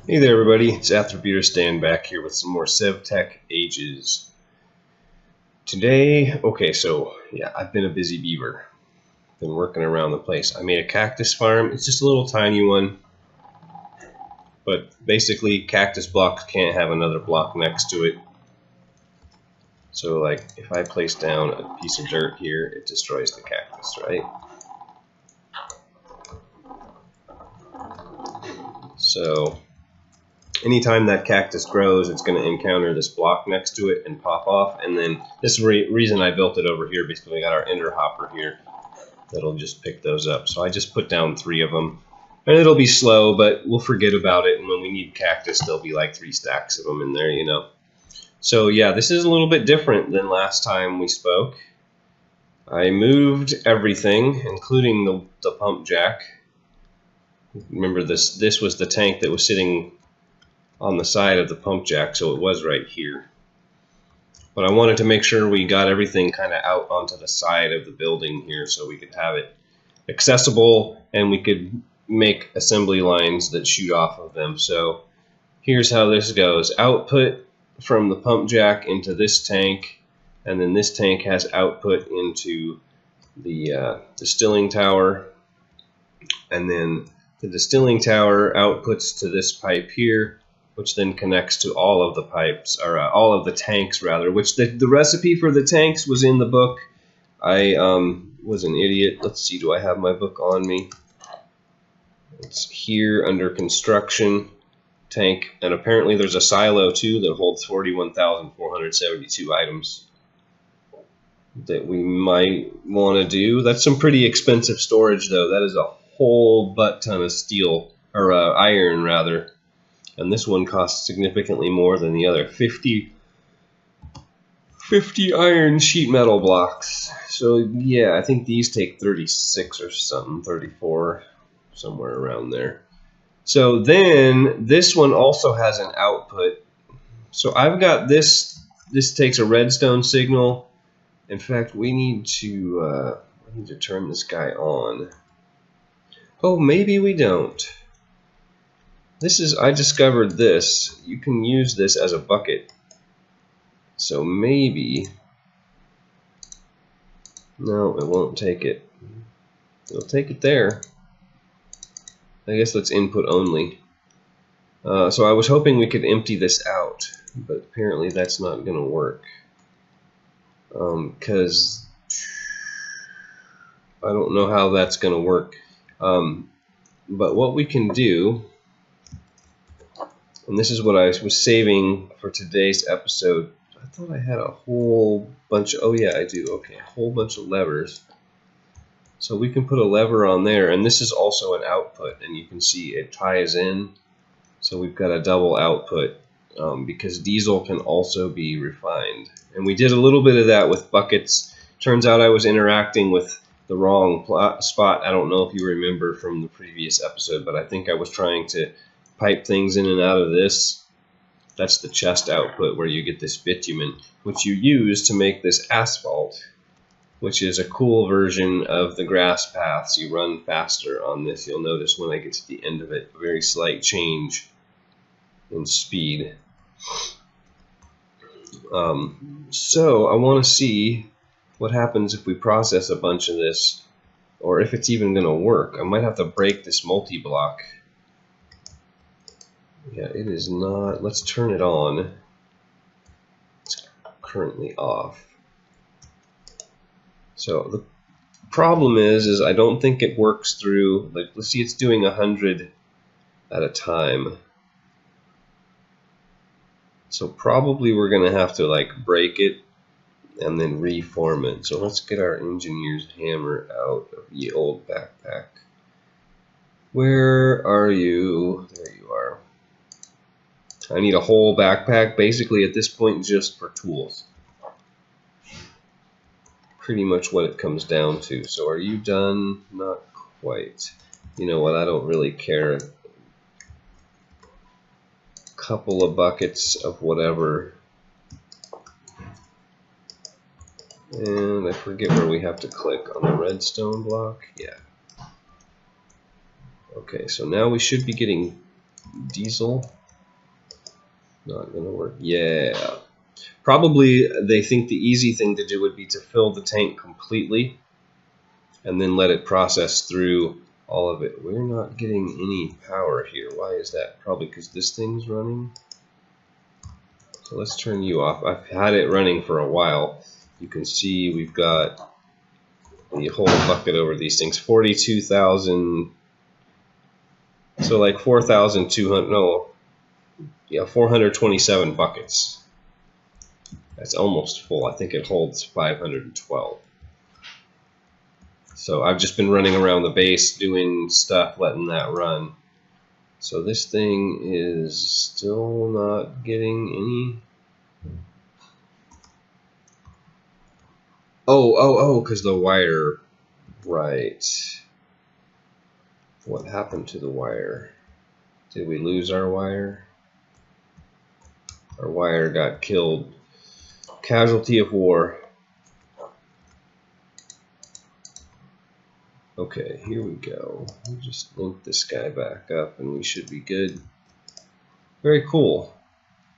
Hey there everybody, it's Atherbeater Stan back here with some more SevTech Ages. Today, I've been a busy beaver. Been working around the place. I made a cactus farm. It's just a little tiny one. But basically, cactus blocks can't have another block next to it. So like, if I place down a piece of dirt here, it destroys the cactus, right? So anytime that cactus grows, it's going to encounter this block next to it and pop off. And then this is the reason I built it over here. Basically, we got our ender hopper here that'll just pick those up. So I just put down 3 of them. And it'll be slow, but we'll forget about it. And when we need cactus, there'll be like 3 stacks of them in there, you know. So yeah, this is a little bit different than last time we spoke. I moved everything, including the pump jack. Remember, this was the tank that was sitting on the side of the pump jack, so it was right here. But I wanted to make sure we got everything kind of out onto the side of the building here so we could have it accessible and we could make assembly lines that shoot off of them. So here's how this goes. Output from the pump jack into this tank, and then this tank has output into the distilling tower, and then the distilling tower outputs to this pipe here, which then connects to all of the pipes, or all of the tanks rather, which the recipe for the tanks was in the book. I was an idiot. Let's see, do I have my book on me? It's here under construction tank, and apparently there's a silo too that holds 41,472 items that we might want to do. That's some pretty expensive storage though. That is a whole butt ton of steel, or iron rather. And this one costs significantly more than the other. 50 iron sheet metal blocks. So yeah, I think these take 36 or something, 34, somewhere around there. So then this one also has an output. So I've got this takes a redstone signal. In fact, we need to turn this guy on. Oh, maybe we don't. I discovered this. You can use this as a bucket. So maybe, no, it won't take it. It'll take it there. I guess let's input only. So I was hoping we could empty this out, but apparently that's not going to work. Because I don't know how that's going to work. But what we can do, and this is what I was saving for today's episode. I thought I had a whole bunch of, oh yeah, I do. Okay, a whole bunch of levers. So we can put a lever on there, and this is also an output, and you can see it ties in. So we've got a double output because diesel can also be refined. And we did a little bit of that with buckets. Turns out I was interacting with the wrong spot. I don't know if you remember from the previous episode, but I think I was trying to pipe things in and out of this. That's the chest output where you get this bitumen, which you use to make this asphalt, which is a cool version of the grass paths. You run faster on this. You'll notice when I get to the end of it, a very slight change in speed. So I want to see what happens if we process a bunch of this, or if it's even going to work. I might have to break this multi-block. Yeah, it is not. Let's turn it on. It's currently off. So the problem is I don't think it works through, like, let's see, it's doing 100 at a time. So probably we're going to have to like break it and then reform it. So let's get our engineer's hammer out of the old backpack. Where are you? There you are. I need a whole backpack, basically at this point just for tools. Pretty much what it comes down to. So are you done? Not quite. You know what, I don't really care. Couple of buckets of whatever. And I forget where we have to click, on the redstone block. Yeah. Okay, so now we should be getting Diesel. Not gonna work. Yeah. Probably they think the easy thing to do would be to fill the tank completely and then let it process through all of it. We're not getting any power here. Why is that? Probably because this thing's running. So let's turn you off. I've had it running for a while. You can see we've got the whole bucket over these things. 42,000. So like 4,200. No. Yeah, 427 buckets. That's almost full. I think it holds 512. So I've just been running around the base doing stuff, letting that run. So this thing is still not getting any. Oh, because the wire. Right. What happened to the wire? Did we lose our wire? Our wire got killed. Casualty of war. Okay, here we go. We'll just link this guy back up and we should be good. Very cool.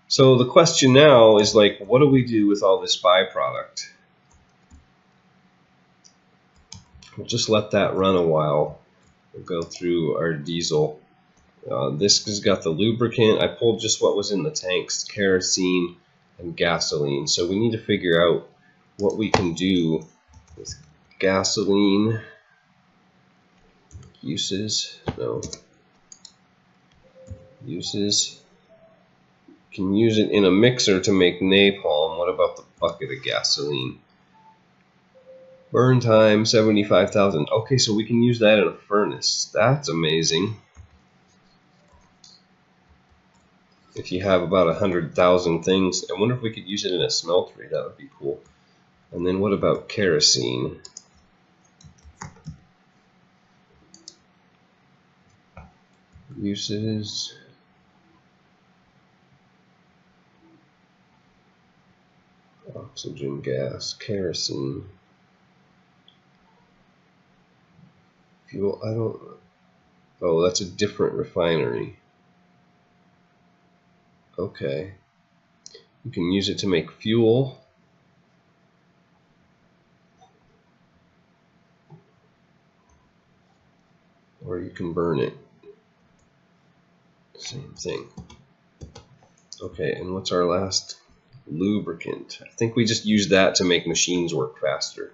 So the question now is like, what do we do with all this byproduct? We'll just let that run a while. We'll go through our diesel. This has got the lubricant. I pulled just what was in the tanks, kerosene and gasoline. So we need to figure out what we can do with gasoline. Uses, no. Uses. Can use it in a mixer to make napalm. What about the bucket of gasoline? Burn time 75,000. Okay, so we can use that in a furnace. That's amazing. If you have about 100,000 things, I wonder if we could use it in a smeltery. That would be cool. And then what about kerosene? Uses. Oxygen gas, kerosene. Fuel, I don't. Oh, that's a different refinery. Okay. You can use it to make fuel. Or you can burn it. Same thing. Okay, and what's our last? Lubricant. I think we just use that to make machines work faster.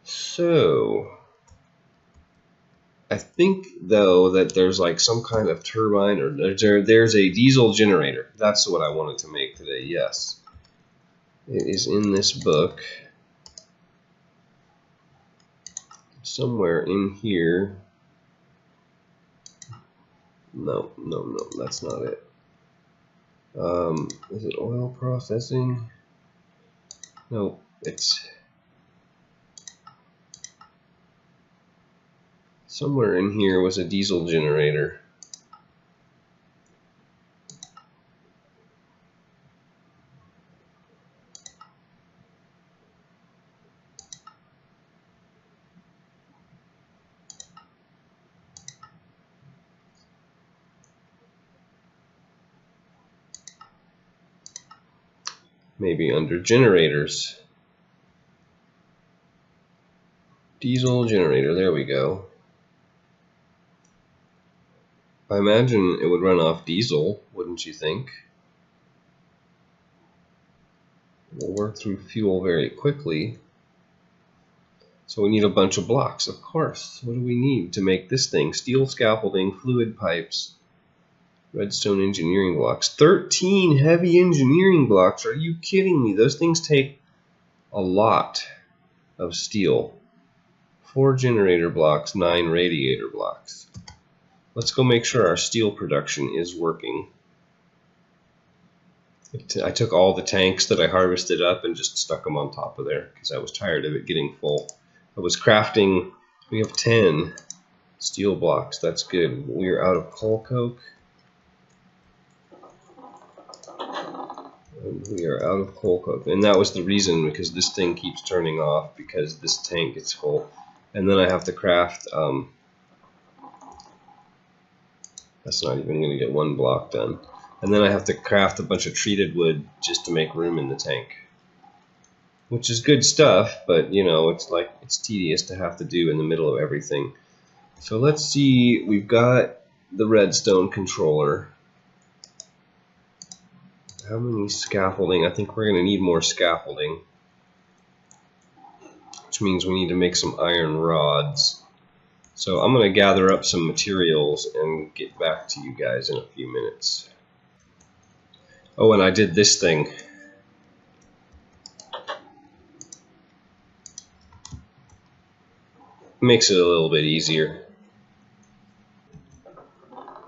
So, I think though that there's like some kind of turbine, or there's a diesel generator. That's what I wanted to make today. Yes, it is in this book. Somewhere in here. No, that's not it. Is it oil processing? No, it's somewhere in here was a diesel generator. Maybe under generators. Diesel generator, there we go. I imagine it would run off diesel, wouldn't you think? We'll work through fuel very quickly. So we need a bunch of blocks, of course. What do we need to make this thing? Steel scaffolding, fluid pipes, redstone engineering blocks. 13 heavy engineering blocks. Are you kidding me? Those things take a lot of steel. 4 generator blocks, 9 radiator blocks. Let's go make sure our steel production is working. I took all the tanks that I harvested up and just stuck them on top of there because I was tired of it getting full. I was crafting, we have 10 steel blocks, that's good. We are out of coal coke. And we are out of coal coke. And that was the reason, because this thing keeps turning off because this tank gets full. And then I have to craft That's not even going to get one block done. And then I have to craft a bunch of treated wood just to make room in the tank. Which is good stuff, but you know, it's tedious to have to do in the middle of everything. So let's see, we've got the redstone controller. How many scaffolding? I think we're going to need more scaffolding. Which means we need to make some iron rods. So I'm going to gather up some materials and get back to you guys in a few minutes. Oh, and I did this thing. Makes it a little bit easier.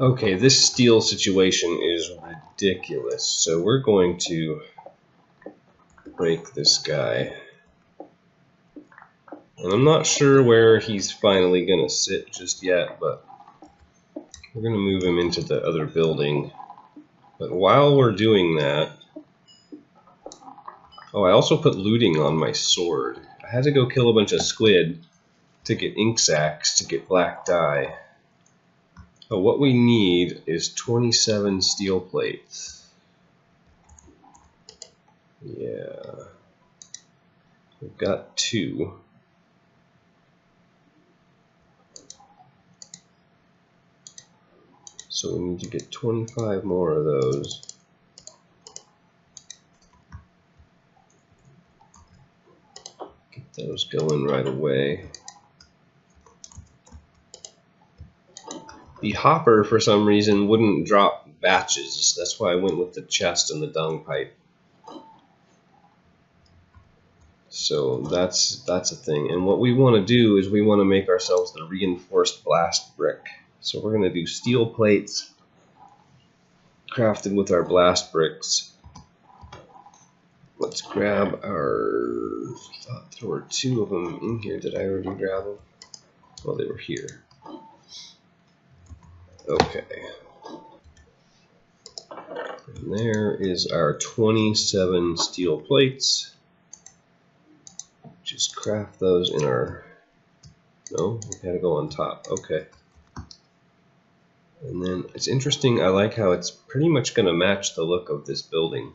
Okay, this steel situation is ridiculous. So we're going to break this guy. And I'm not sure where he's finally going to sit just yet, but we're going to move him into the other building. But while we're doing that... Oh, I also put looting on my sword. I had to go kill a bunch of squid to get ink sacs to get black dye. But what we need is 27 steel plates. Yeah. We've got 2. So we need to get 25 more of those. Get those going right away. The hopper, for some reason, wouldn't drop batches. That's why I went with the chest and the dung pipe. So that's a thing. And what we want to do is we want to make ourselves the reinforced blast brick. So we're going to do steel plates crafted with our blast bricks. Let's grab our... I thought there were 2 of them in here. Did I already grab them? Well, they were here. Okay. And there is our 27 steel plates. Just craft those in our... No, we gotta go on top. Okay. And then it's interesting, I like how it's pretty much gonna match the look of this building.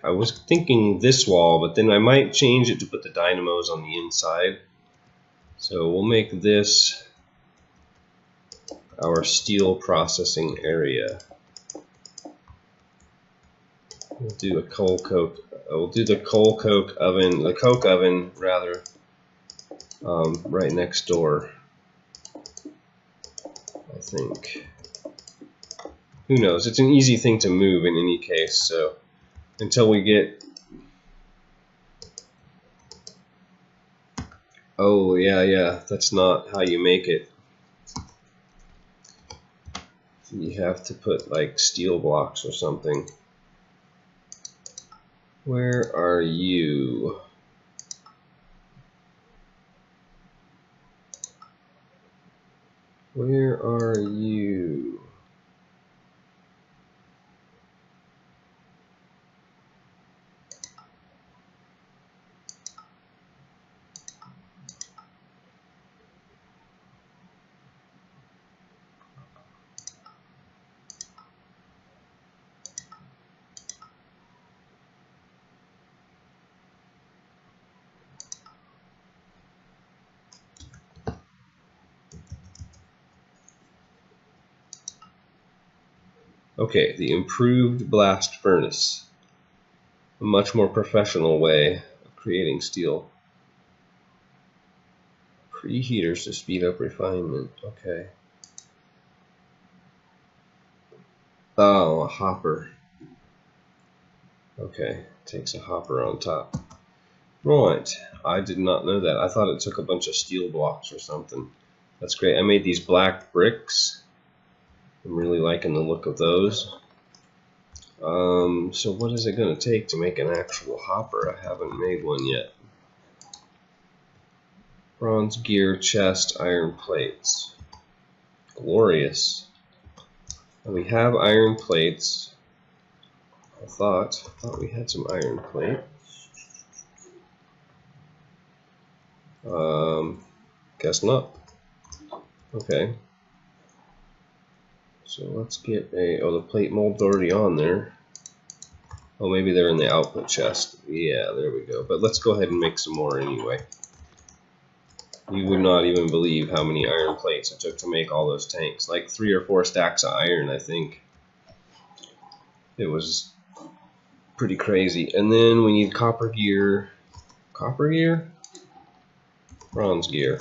I was thinking this wall, but then I might change it to put the dynamos on the inside. So we'll make this our steel processing area. We'll do a coal coke. We'll do the coal coke oven, the coke oven rather, right next door. I think. Who knows? It's an easy thing to move in any case. So until we get. Oh yeah. That's not how you make it. You have to put like steel blocks or something. Where are you? Where are you? Okay, the improved blast furnace. A much more professional way of creating steel. Preheaters to speed up refinement. Okay. Oh, a hopper. Okay, takes a hopper on top. Right, I did not know that. I thought it took a bunch of steel blocks or something. That's great. I made these black bricks. I'm really liking the look of those. So what is it going to take to make an actual hopper? I haven't made one yet. Bronze gear, chest, iron plates. Glorious. And we have iron plates. I thought we had some iron plate. Guess not. Okay. So let's get a, oh, the plate mold's already on there. Oh, maybe they're in the output chest. Yeah, there we go. But let's go ahead and make some more anyway. You would not even believe how many iron plates it took to make all those tanks. Like 3 or 4 stacks of iron, I think. It was pretty crazy. And then we need copper gear. Copper gear? Bronze gear.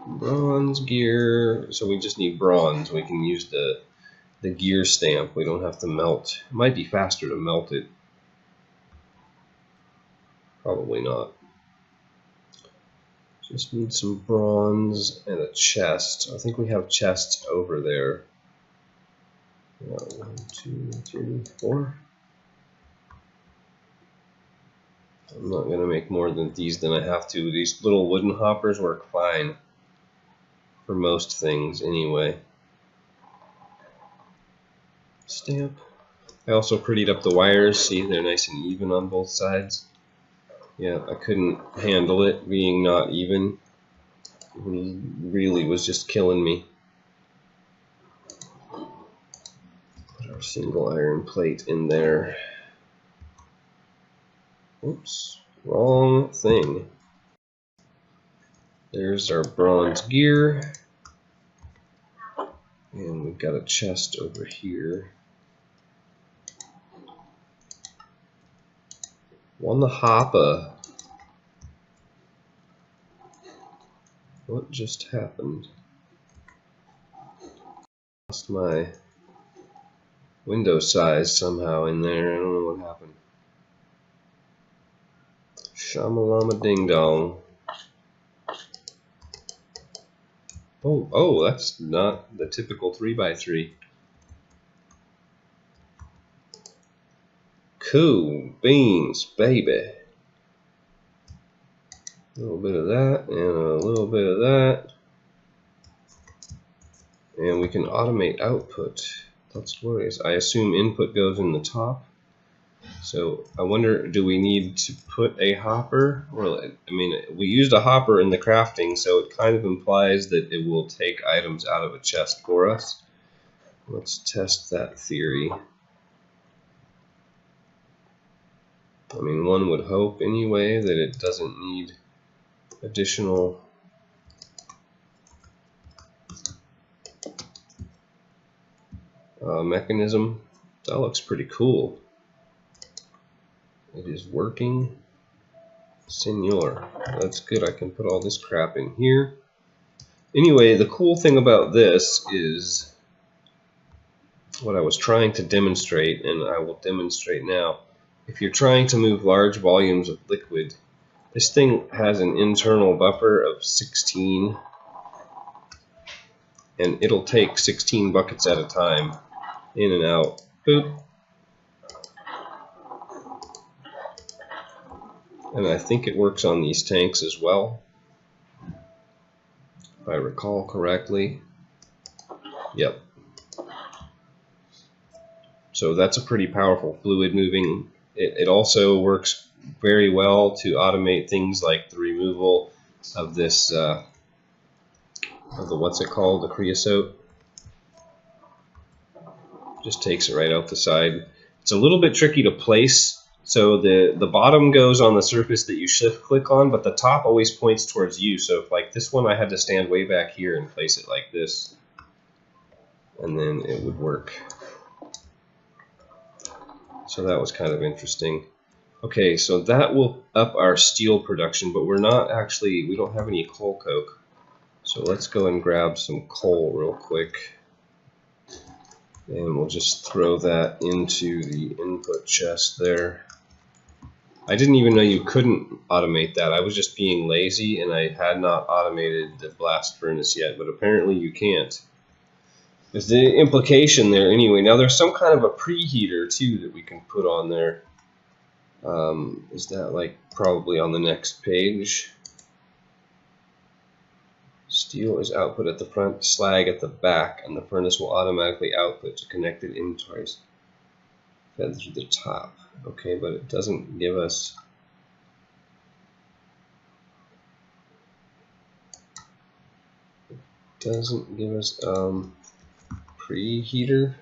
Bronze gear. So we just need bronze. We can use the gear stamp. We don't have to melt. It might be faster to melt it. Probably not. Just need some bronze and a chest. I think we have chests over there. 1, 2, 3, 4. I'm not going to make more than these than I have to. These little wooden hoppers work fine for most things anyway. Stamp. I also prettied up the wires. See, they're nice and even on both sides. Yeah, I couldn't handle it being not even. It really was just killing me. Put our single iron plate in there. Oops, wrong thing. There's our bronze gear. And we've got a chest over here. One hopper. What just happened? Lost my window size somehow in there. I don't know what happened. Shamalama ding dong. Oh, that's not the typical 3x3. Cool beans, baby. A little bit of that and a little bit of that. And we can automate output. That's glorious. I assume input goes in the top. So I wonder, do we need to put a hopper? Well, I mean, we used a hopper in the crafting, so it kind of implies that it will take items out of a chest for us. Let's test that theory. I mean, one would hope anyway that it doesn't need additional mechanism. That looks pretty cool. It is working. Senor. That's good. I can put all this crap in here. Anyway, the cool thing about this is what I was trying to demonstrate, and I will demonstrate now. If you're trying to move large volumes of liquid, this thing has an internal buffer of 16, and it'll take 16 buckets at a time, in and out. Boop. And I think it works on these tanks as well, if I recall correctly. Yep. So that's a pretty powerful fluid moving. It also works very well to automate things like the removal of this, of the, what's it called, the creosote. Just takes it right out the side. It's a little bit tricky to place. So the bottom goes on the surface that you shift click on, but the top always points towards you. So if like this one, I had to stand way back here and place it like this, and then it would work. So that was kind of interesting. Okay, so that will up our steel production, but we're not actually, we don't have any coal coke. So let's go and grab some coal real quick. And we'll just throw that into the input chest there. I didn't even know you couldn't automate that. I was just being lazy and I had not automated the blast furnace yet, but apparently you can't. There's the implication there anyway. Now there's some kind of a preheater too that we can put on there. Is that like probably on the next page? Steel is output at the front, slag at the back, and the furnace will automatically output to connected inventories fed through the top. Okay, but it doesn't give us. preheater.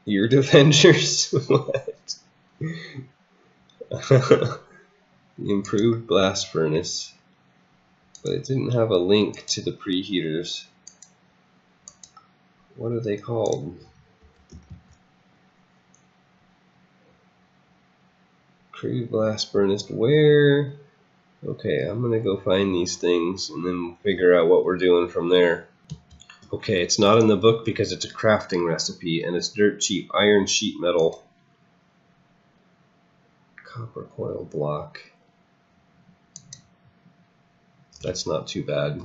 Ear defenders? What? The improved blast furnace. But it didn't have a link to the preheaters. What are they called? Crude blast furnace. Where? Okay, I'm gonna go find these things and then figure out what we're doing from there. Okay, it's not in the book because it's a crafting recipe and it's dirt cheap. Iron sheet metal. Copper coil block. That's not too bad.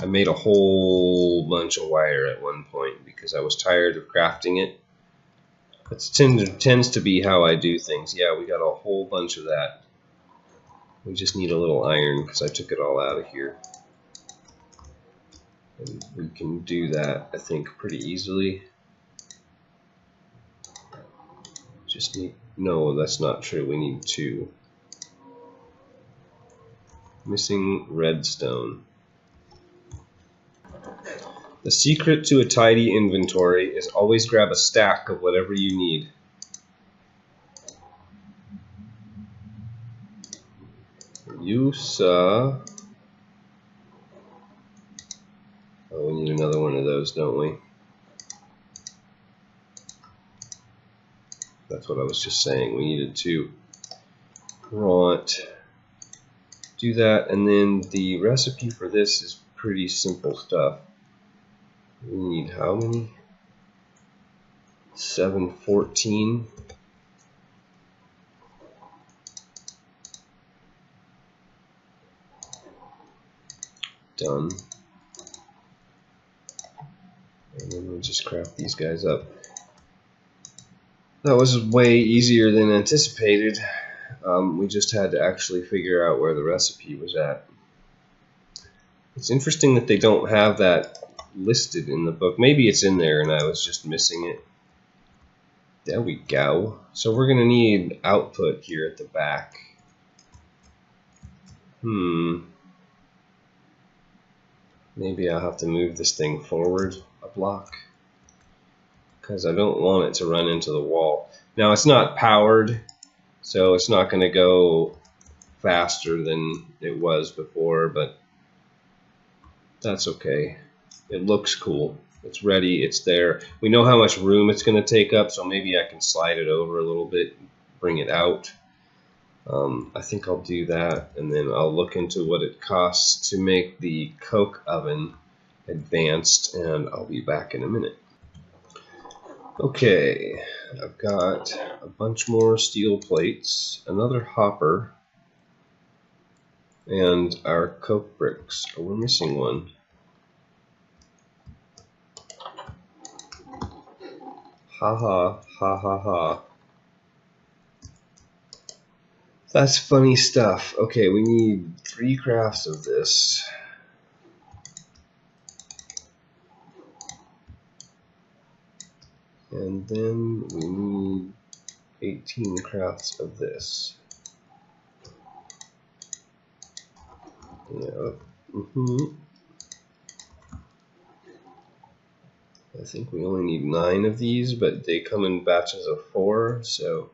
I made a whole bunch of wire at one point because I was tired of crafting it. It tends to be how I do things. Yeah, we got a whole bunch of that. We just need a little iron because I took it all out of here. And we can do that, I think, pretty easily. Just need... No, that's not true. We need 2. Missing redstone. The secret to a tidy inventory is always grab a stack of whatever you need. Use Oh, we need another one of those, don't we? That's what I was just saying. We needed 2. Right. Do that, and then the recipe for this is pretty simple stuff. We need how many? 714. Done. And then we'll just craft these guys up. That was way easier than anticipated. We just had to actually figure out where the recipe was at. It's interesting that they don't have that listed in the book. Maybe it's in there and I was just missing it. There we go. So we're going to need output here at the back. Maybe I'll have to move this thing forward a block because I don't want it to run into the wall. Now it's not powered, so it's not going to go faster than it was before, but that's okay. It looks cool. It's ready. It's there. We know how much room it's going to take up, so maybe I can slide it over a little bit, bring it out. I think I'll do that, and then I'll look into what it costs to make the coke oven advanced, and I'll be back in a minute. Okay, I've got a bunch more steel plates, another hopper, and our coke bricks. Oh, we're missing one. Ha ha, ha ha ha. That's funny stuff. Okay, we need 3 crafts of this. And then we need 18 crafts of this. Yeah. I think we only need 9 of these, but they come in batches of 4, so...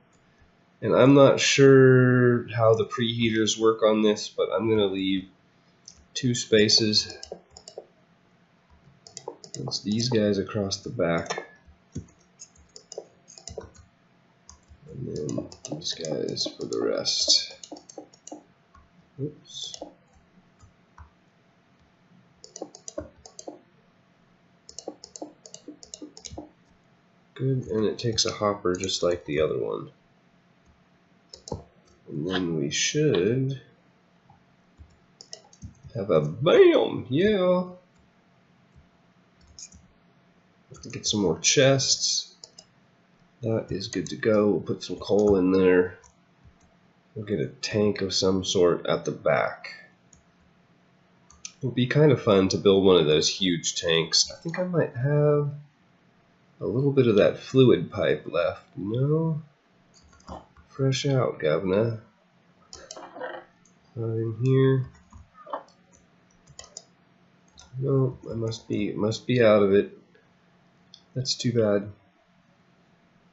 And I'm not sure how the preheaters work on this, but I'm going to leave 2 spaces. It's these guys across the back. And then these guys for the rest. Oops. Good, and it takes a hopper just like the other one. And then we should have a BAM! Yeah! Get some more chests. That is good to go. We'll put some coal in there. We'll get a tank of some sort at the back. It would be kind of fun to build one of those huge tanks. I think I might have a little bit of that fluid pipe left. No? Fresh out, governor. Not in here. No, I must be out of it. That's too bad.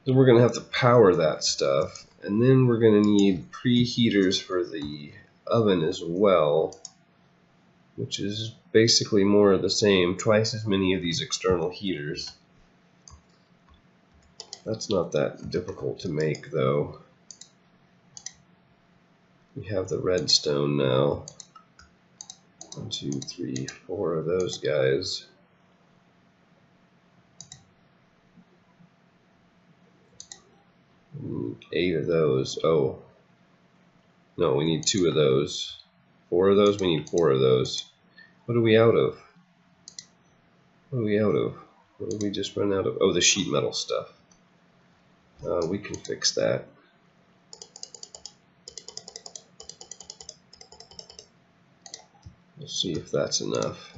So we're gonna have to power that stuff, and then we're gonna need preheaters for the oven as well, which is basically more of the same, twice as many of these external heaters. That's not that difficult to make though. We have the redstone now. 1, 2, 3, 4 of those guys. We need 8 of those. Oh. No, we need 2 of those. 4 of those? We need 4 of those. What are we out of? What are we out of? What did we just run out of? Oh, the sheet metal stuff. We can fix that. We'll see if that's enough.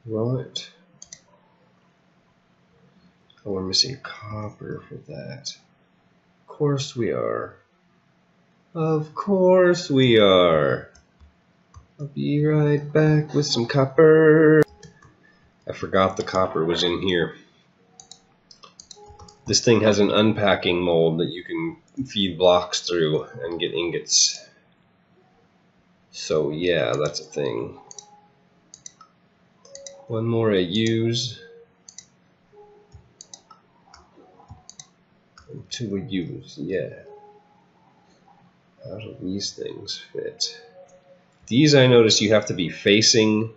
Right. Oh, we're missing copper for that. Of course we are. Of course we are. I'll be right back with some copper. I forgot the copper was in here. This thing has an unpacking mold that you can feed blocks through and get ingots. So yeah, that's a thing. One more I use. And 2 I use, yeah. How do these things fit? These I notice you have to be facing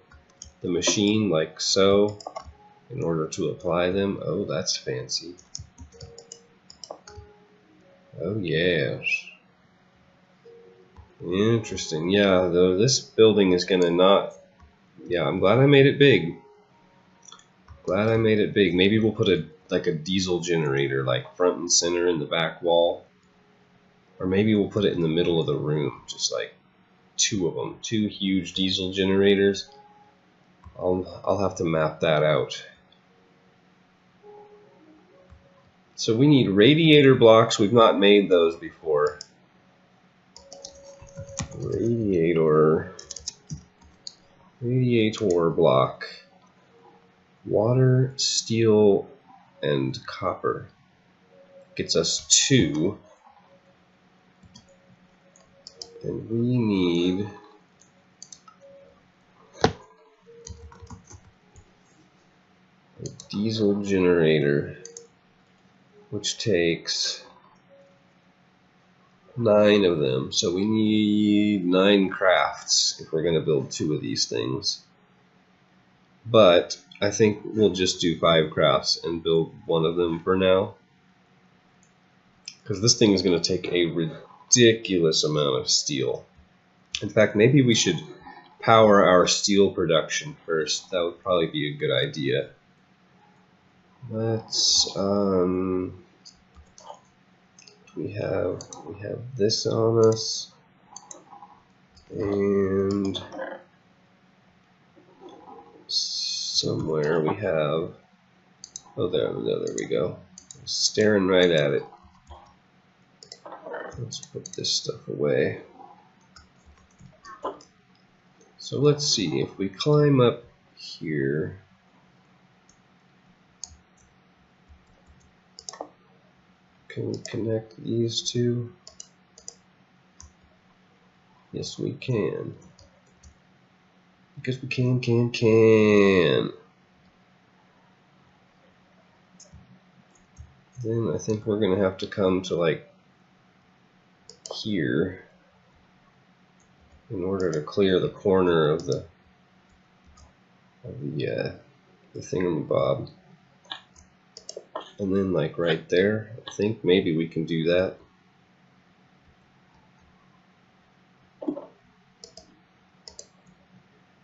the machine like so in order to apply them. Oh, that's fancy. Oh yes. Interesting. Yeah, though this building is gonna not. Yeah, I'm glad I made it big. Glad I made it big. Maybe we'll put like a diesel generator like front and center in the back wall. Or maybe we'll put it in the middle of the room, just like 2 of them, 2 huge diesel generators. I'll have to map that out. So we need radiator blocks. We've not made those before. Radiator block. Water, steel, and copper. Gets us 2. And we need a diesel generator, which takes 9 of them. So we need 9 crafts if we're going to build 2 of these things. But I think we'll just do 5 crafts and build 1 of them for now. Because this thing is going to take a ridiculous amount of steel. In fact, maybe we should power our steel production first. That would probably be a good idea. Let's we have this on us, and somewhere we have, oh there we go. Staring right at it. Let's put this stuff away. So let's see, if we climb up here, can we connect these 2? Yes, we can. Because we can. Then I think we're going to have to come to like here in order to clear the corner of the thingamabob. And then like right there, I think maybe we can do that.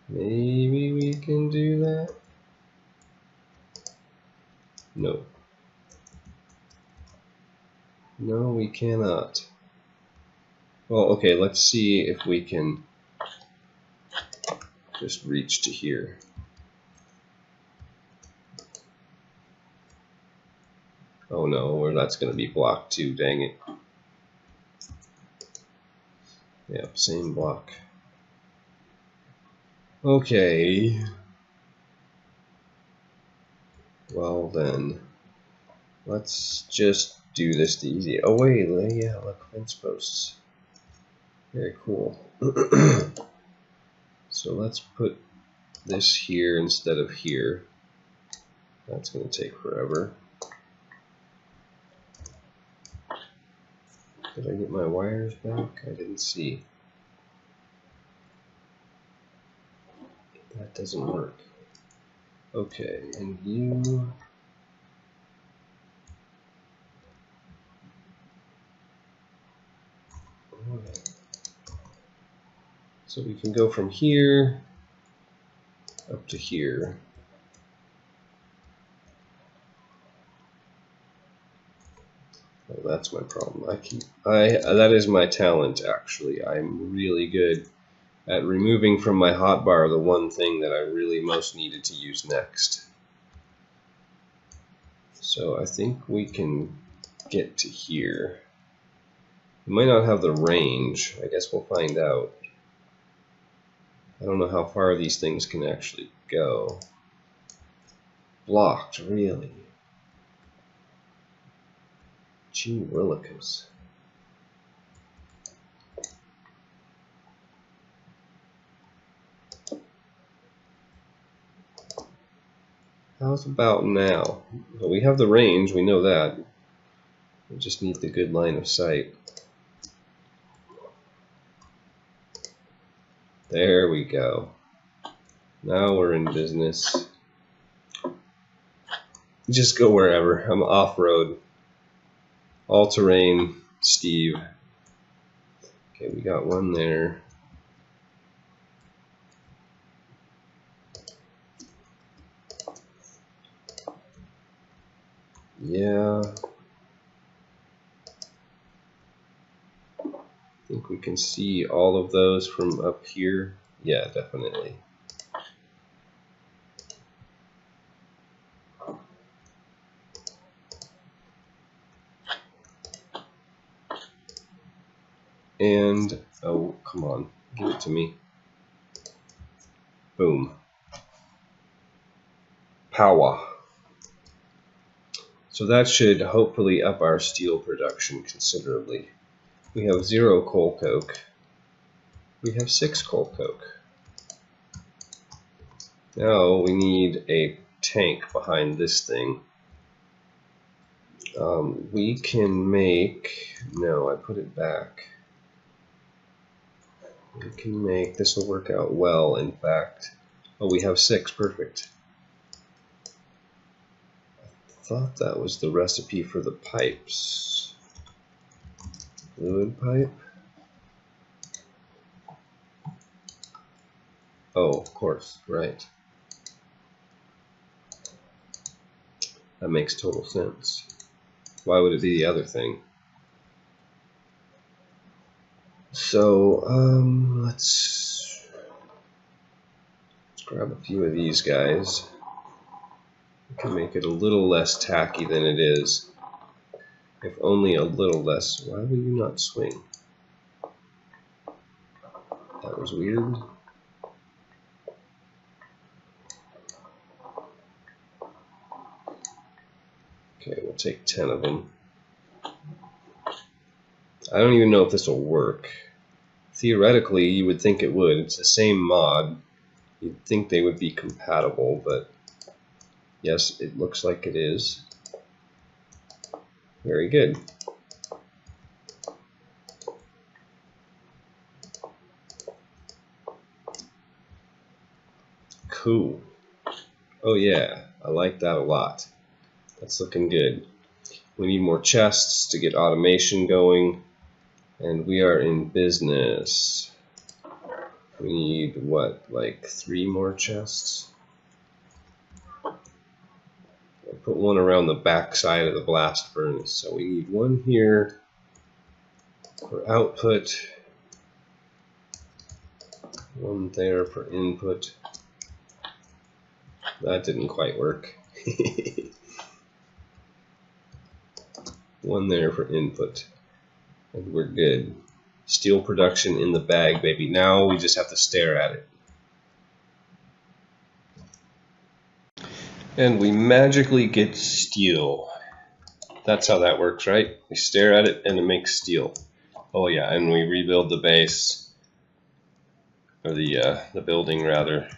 Maybe we can do that. No. No, we cannot. Well, okay, let's see if we can just reach to here. Oh no, or that's going to be blocked too, dang it. Yep, same block. Okay. Well then, let's just do this the easy. Oh wait, yeah, look, fence posts. Very cool. So let's put this here instead of here. That's going to take forever. Did I get my wires back? I didn't see. That doesn't work. Okay, and you... So we can go from here up to here. Oh, that's my problem. That is my talent, actually. I'm really good at removing from my hotbar the one thing that I really most needed to use next. So I think we can get to here. We might not have the range. I guess we'll find out. I don't know how far these things can actually go. Blocked, really? Gee willikers. How's about now? Well, we have the range, we know that. We just need the good line of sight. There we go. Now we're in business. Just go wherever. I'm off-road. All-terrain, Steve. Okay, we got one there. Yeah. I think we can see all of those from up here. Yeah, definitely. And, oh, come on, give it to me. Boom. Power. So that should hopefully up our steel production considerably. We have 0 coal coke. We have 6 coal coke. Now we need a tank behind this thing. We can make, no, I put it back. We can make, this will work out well, in fact. Oh, we have 6, perfect. I thought that was the recipe for the pipes. Fluid pipe. Oh, of course, right. That makes total sense. Why would it be the other thing? So, let's grab a few of these guys. We can make it a little less tacky than it is. If only a little less. Why will you not swing? That was weird. Okay, we'll take 10 of them. I don't even know if this will work. Theoretically, you would think it would. It's the same mod. You'd think they would be compatible, but yes, it looks like it is. Very good. Cool. Oh yeah, I like that a lot. That's looking good. We need more chests to get automation going, and we are in business. We need, what, like 3 more chests? I'll put one around the back side of the blast furnace. So we need one here for output, one there for input. That didn't quite work. One there for input, and we're good. Steel production in the bag, baby. Now we just have to stare at it. And we magically get steel. That's how that works, right? We stare at it and it makes steel. Oh yeah, and we rebuild the base, or the building rather.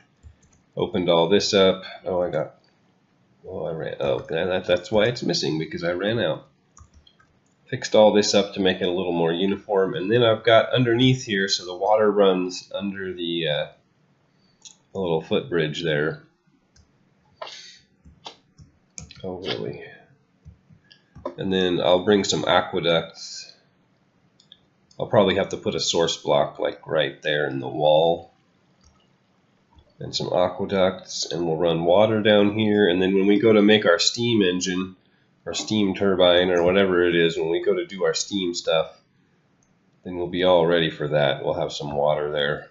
Opened all this up. Oh, I ran. Oh, that's why it's missing, because I ran out. Fixed all this up to make it a little more uniform, and then I've got underneath here, so the water runs under the little footbridge there. Oh, really? And then I'll bring some aqueducts. I'll probably have to put a source block like right there in the wall. And some aqueducts, and we'll run water down here, and then when we go to make our steam engine, or steam turbine, or whatever it is, when we go to do our steam stuff, then we'll be all ready for that. We'll have some water there.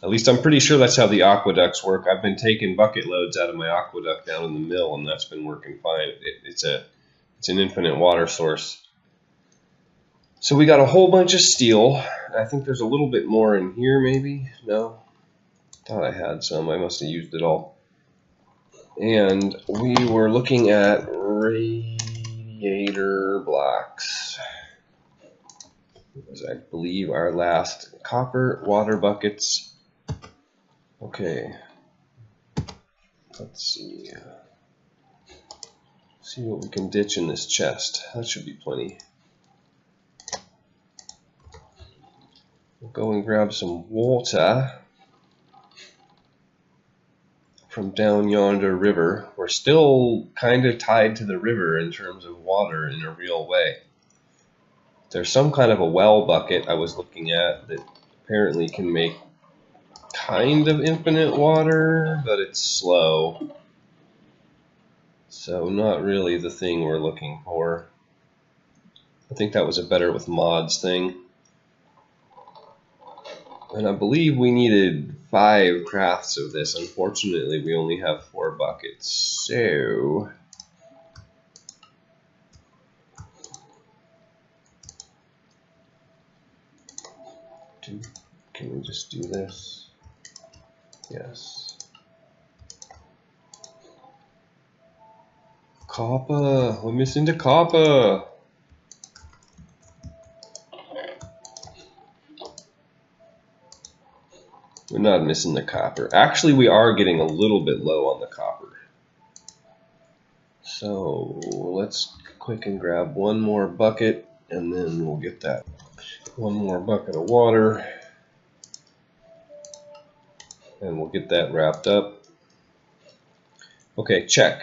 At least I'm pretty sure that's how the aqueducts work. I've been taking bucket loads out of my aqueduct down in the mill, and that's been working fine. It's an infinite water source. So we got a whole bunch of steel. I think there's a little bit more in here, maybe? No? Thought I had some. I must have used it all. And we were looking at radiator blocks. It was, I believe, our last copper water buckets. Okay. Let's see. See what we can ditch in this chest. That should be plenty. We'll go and grab some water from down yonder river. We're still kind of tied to the river in terms of water in a real way. There's some kind of a well bucket I was looking at that apparently can make kind of infinite water, but it's slow. So not really the thing we're looking for. I think that was a better with mods thing. And I believe we needed 5 crafts of this. Unfortunately, we only have 4 buckets. So can we just do this? Yes. Copper. We're missing the copper. We're not missing the copper. Actually, we are getting a little bit low on the copper. So let's quick and grab one more bucket, and then we'll get that. One more bucket of water, and we'll get that wrapped up. Okay, check.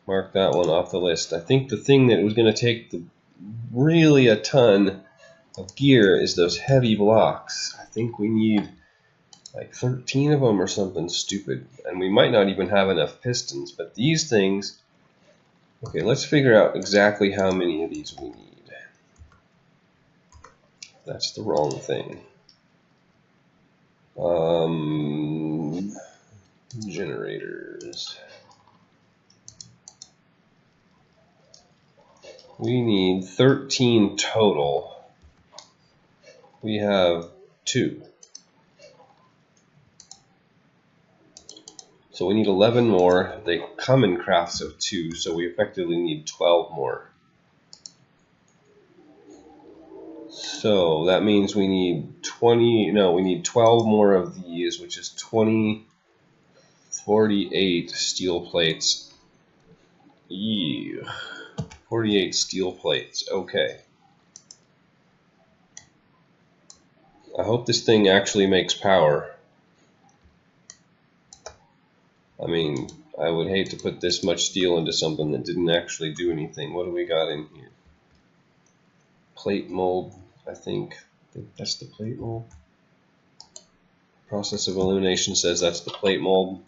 Mark that one off the list. I think the thing that was going to take really a ton of gear is those heavy blocks. I think we need like 13 of them or something stupid, and we might not even have enough pistons, but these things, okay, let's figure out exactly how many of these we need. That's the wrong thing. Generators. We need 13 total. We have 2. So we need 11 more. They come in crafts of 2, so we effectively need 12 more. So that means we need 12 more of these, which is 48 steel plates. Yeah, 48 steel plates, okay. I hope this thing actually makes power. I mean, I would hate to put this much steel into something that didn't actually do anything. What do we got in here? Plate mold, I think that's the plate mold. Process of elimination says that's the plate mold.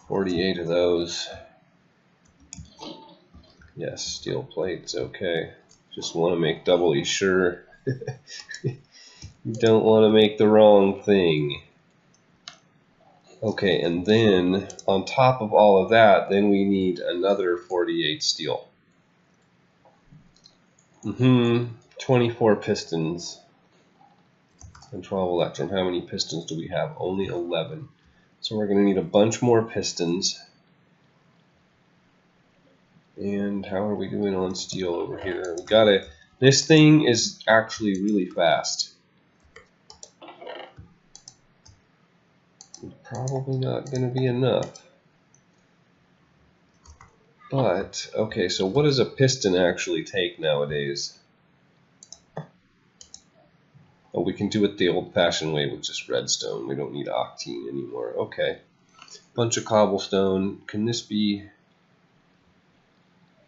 48 of those. Yes, steel plates, okay. Just want to make doubly sure. You don't want to make the wrong thing. Okay, and then on top of all of that, then we need another 48 steel. 24 pistons and 12 electrum. How many pistons do we have? Only 11. So we're going to need a bunch more pistons. And how are we doing on steel over here? We gotta. This thing is actually really fast. Probably not going to be enough. But, okay, so what does a piston actually take nowadays? Oh, we can do it the old-fashioned way with just redstone. We don't need octane anymore. Okay. Bunch of cobblestone. Can this be...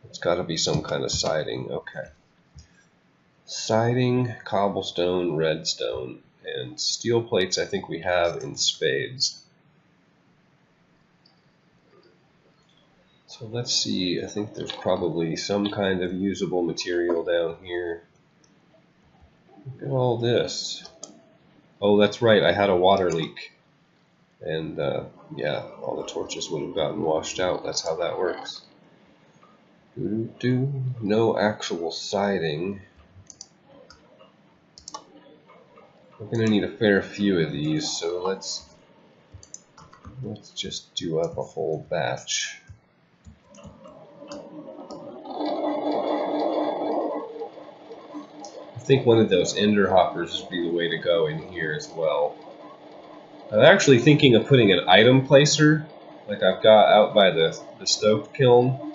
It's got to be some kind of siding. Okay. Siding, cobblestone, redstone, and steel plates I think we have in spades. So let's see. I think there's probably some kind of usable material down here. Look at all this. Oh, that's right. I had a water leak. And yeah, all the torches would have gotten washed out. That's how that works. No actual siding. We're going to need a fair few of these, so let's just do up a whole batch. I think one of those ender hoppers would be the way to go in here as well. I'm actually thinking of putting an item placer, like I've got out by the stove kiln.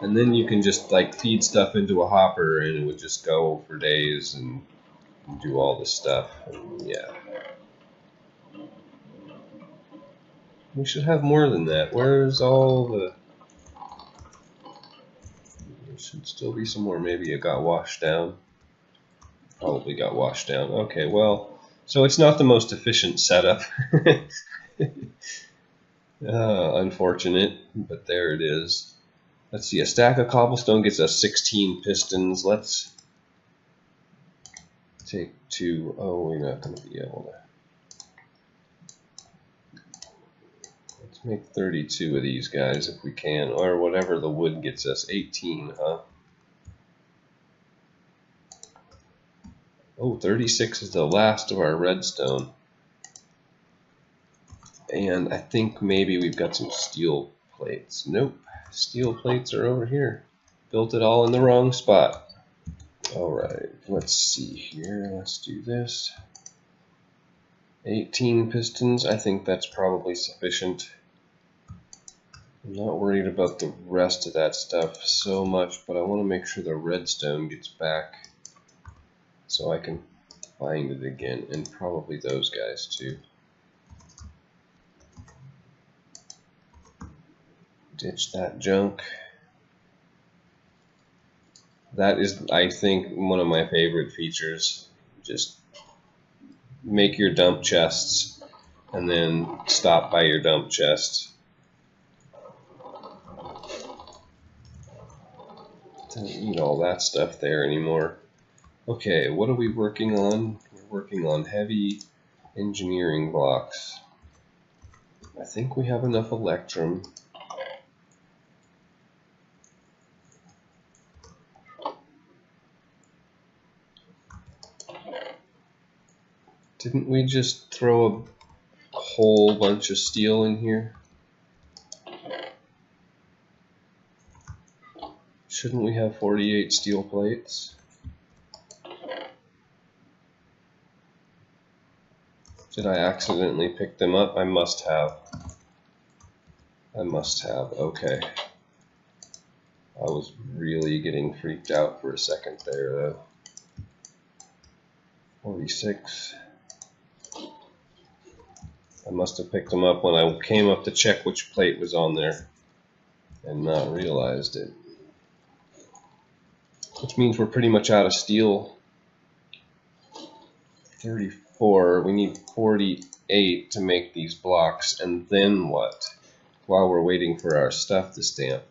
And then you can just like feed stuff into a hopper and it would just go for days and do all this stuff. And yeah. We should have more than that. Where's all the... There should still be some more. Maybe it got washed down. Probably got washed down. Okay, well, so it's not the most efficient setup. Unfortunate, but there it is. Let's see, a stack of cobblestone gets us 16 pistons. Let's take 2. Oh, we're not going to be able to. Let's make 32 of these guys if we can, or whatever the wood gets us. 18, huh? Oh, 36 is the last of our redstone. And I think maybe we've got some steel plates. Nope. Steel plates are over here. Built it all in the wrong spot. Alright, let's see here. Let's do this. 18 pistons. I think that's probably sufficient. I'm not worried about the rest of that stuff so much, but I want to make sure the redstone gets back so I can find it again, and probably those guys too. Ditch that junk. That is, I think, one of my favorite features. Just make your dump chests and then stop by your dump chest. Don't need all that stuff there anymore. Okay, what are we working on? We're working on heavy engineering blocks. I think we have enough electrum. Didn't we just throw a whole bunch of steel in here? Shouldn't we have 48 steel plates? Did I accidentally pick them up? I must have. Okay. I was really getting freaked out for a second there, though. 46. I must have picked them up when I came up to check which plate was on there and not realized it. Which means we're pretty much out of steel. 34. We need 48 to make these blocks. And then what? While we're waiting for our stuff to stamp.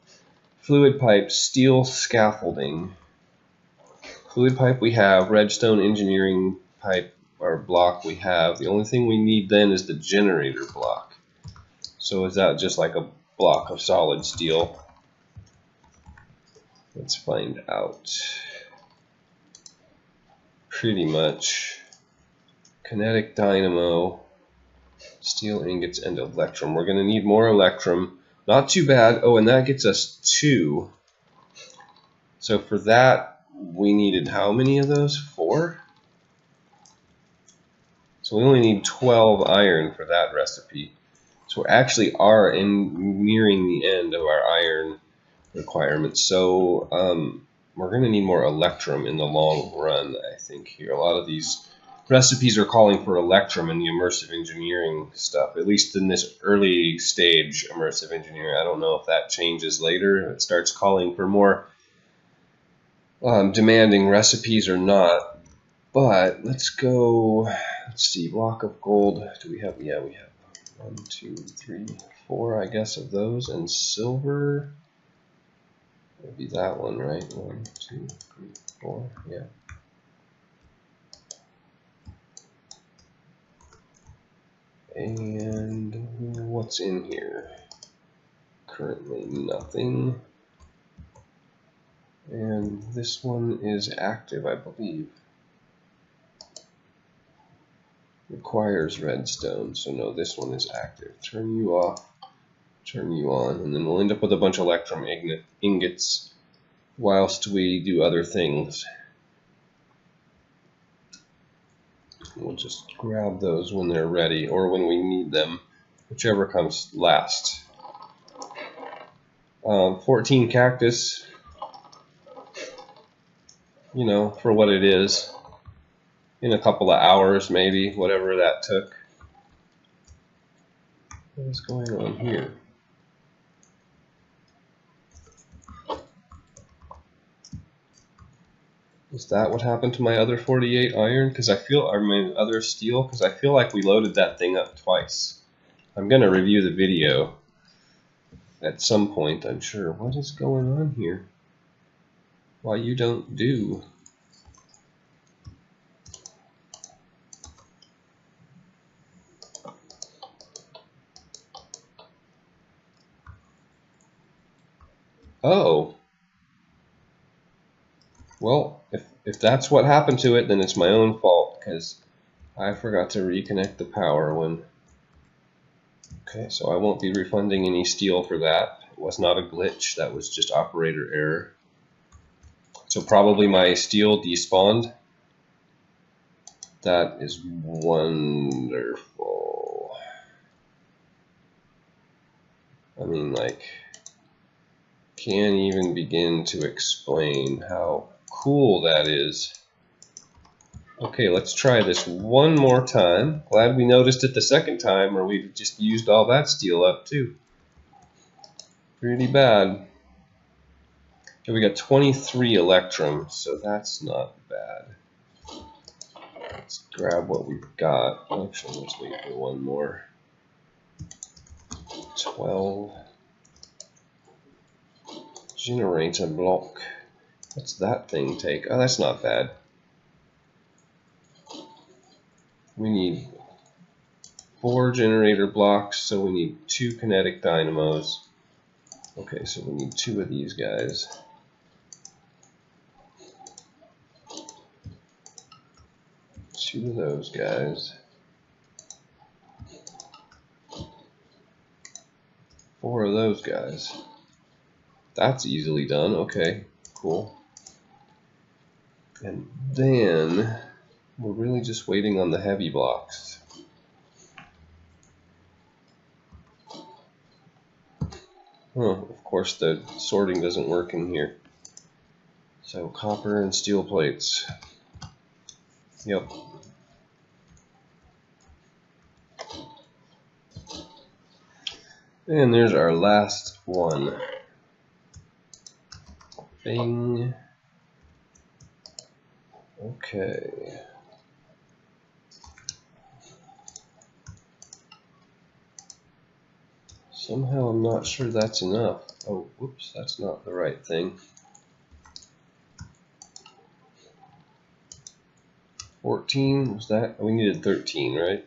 Fluid pipe, steel scaffolding. Fluid pipe we have. Redstone engineering pipe or block we have. The only thing we need then is the generator block. So is that just like a block of solid steel? Let's find out. pretty much kinetic dynamo, steel ingots, and electrum. We're going to need more electrum. Not too bad. Oh, and that gets us 2. So for that, we needed how many of those? 4? So we only need 12 iron for that recipe. So we actually are nearing the end of our iron requirements. So we're going to need more electrum in the long run, I think, here. A lot of these recipes are calling for electrum in the immersive engineering stuff, at least in this early stage immersive engineering. I don't know if that changes later. It starts calling for more demanding recipes or not. But let's go, let's see, block of gold. Do we have, yeah, we have 1, 2, 3, 4, I guess, of those. And silver, would be that one, right? 1, 2, 3, 4, yeah. And what's in here? Currently nothing. And this one is active, I believe. Requires redstone, so no, this one is active. Turn you off, turn you on, and then we'll end up with a bunch of electrum ingots whilst we do other things. We'll just grab those when they're ready, or when we need them, whichever comes last. 14 cactus, you know, for what it is. In a couple of hours, maybe, whatever that took. What is going on here? Is that what happened to my other 48 iron? Because I feel, or my other steel? Because I feel like we loaded that thing up twice. I'm going to review the video at some point, I'm sure. What is going on here? Why you don't do? Oh. Well, if that's what happened to it, then it's my own fault, because I forgot to reconnect the power when... Okay, so I won't be refunding any steel for that. It was not a glitch, that was just operator error. So probably my steel despawned. That is wonderful. I mean, like... can't even begin to explain how cool that is. Okay, let's try this one more time. Glad we noticed it the second time, or we just used all that steel up too. Pretty bad. Okay, we got 23 electrum, so that's not bad. Let's grab what we've got. Actually, let's wait for one more. 12. Generate a block. What's that thing take? Oh, that's not bad. We need 4 generator blocks, so we need 2 kinetic dynamos. Okay, so we need 2 of these guys. 2 of those guys. 4 of those guys. That's easily done. Okay, cool. And then we're really just waiting on the heavy blocks. Oh, of course the sorting doesn't work in here. So copper and steel plates. Yep. And there's our last one. Bing. Okay. Somehow I'm not sure that's enough. Oh, whoops, that's not the right thing. 14, was that? We needed 13, right?